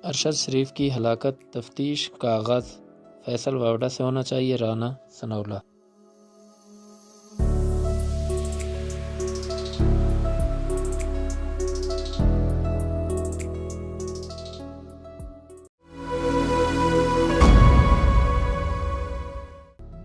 ارشد شریف کی ہلاکت تفتیش کا آغاز فیصل واوڈہ سے ہونا چاہیے، رانا ثناءاللہ۔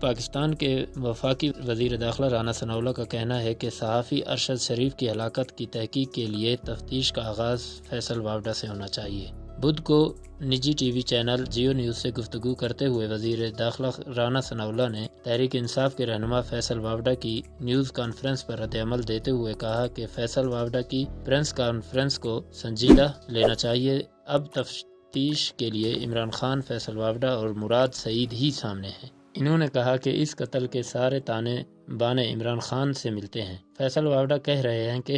پاکستان کے وفاقی وزیر داخلہ رانا ثناءاللہ کا کہنا ہے کہ صحافی ارشد شریف کی ہلاکت کی تحقیق کے لیے تفتیش کا آغاز فیصل واوڈہ سے ہونا چاہیے۔ بدھ کو نجی TV channel Geo news سے گفتگو کرتے ہوئے وزیر داخلہ رانا ثناءاللہ نے تحریک انصاف کے رہنما فیصل واوڈہ کی نیوز کانفرنس پر رد عمل دیتے ہوئے کہا کہ فیصل واوڈہ کی پریس کانفرنس کو سنجیدہ لینا چاہیے۔ اب تفتیش کے لیے عمران خان، فیصل واوڈہ اور مراد سعید ہی سامنے ہیں۔ انہوں نے کہا کہ اس قتل کے سارے تانے بانے عمران خان سے ملتے ہیں۔ فیصل واوڈہ کہہ رہے ہیں کہ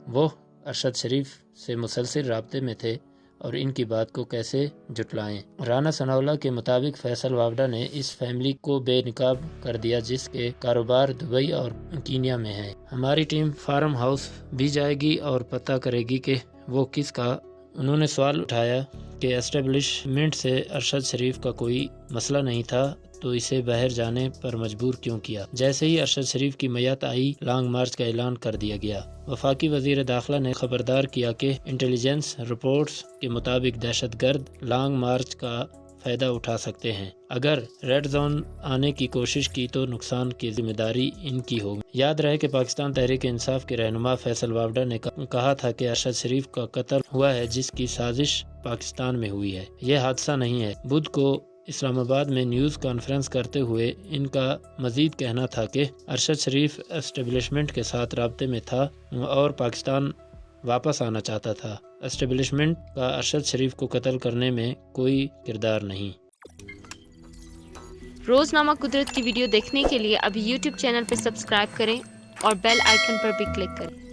وہ ارشد شریف سے مسلسل رابطے میں تھے اور ان کی بات کو کیسے جھٹلائیں۔ رانا ثناءاللہ کے مطابق فیصل واوڈہ نے اس فیملی کو بے نقاب کر دیا جس کے کاروبار دبئی اور کینیا میں ہیں۔ ہماری ٹیم فارم ہاؤس بھی جائے گی اور پتہ کرے گی کہ وہ کس کا۔ انہوں نے سوال اٹھایا کہ اسٹیبلشمنٹ سے ارشد شریف کا کوئی مسئلہ نہیں تھا تو اسے باہر جانے پر مجبور کیوں کیا؟ جیسے ہی ارشد شریف کی میت آئی، لانگ مارچ کا اعلان کر دیا گیا۔ وفاقی وزیر داخلہ نے خبردار کیا کہ انٹیلیجنس رپورٹس کے مطابق دہشت گرد لانگ مارچ کا فائدہ اٹھا سکتے ہیں۔ اگر ریڈ زون آنے کی کوشش کی تو نقصان کی ذمہ داری ان کی ہوگی۔ یاد رہے کہ پاکستان تحریک انصاف کے رہنما فیصل واوڈہ نے کہا تھا کہ ارشد شریف کا قتل ہوا ہے جس کی سازش پاکستان میں ہوئی ہے، یہ حادثہ نہیں ہے۔ بدھ کو اسلام آباد میں نیوز کانفرنس کرتے ہوئے ان کا مزید کہنا تھا کہ ارشد شریف اسٹیبلشمنٹ کے ساتھ رابطے میں تھا اور پاکستان واپس آنا چاہتا تھا۔ اسٹیبلشمنٹ کا ارشد شریف کو قتل کرنے میں کوئی کردار نہیں۔ روزنامہ قدرت کی ویڈیو دیکھنے کے لیے ابھی یوٹیوب چینل پر سبسکرائب کریں اور بیل آئیکن پر بھی کلک کریں۔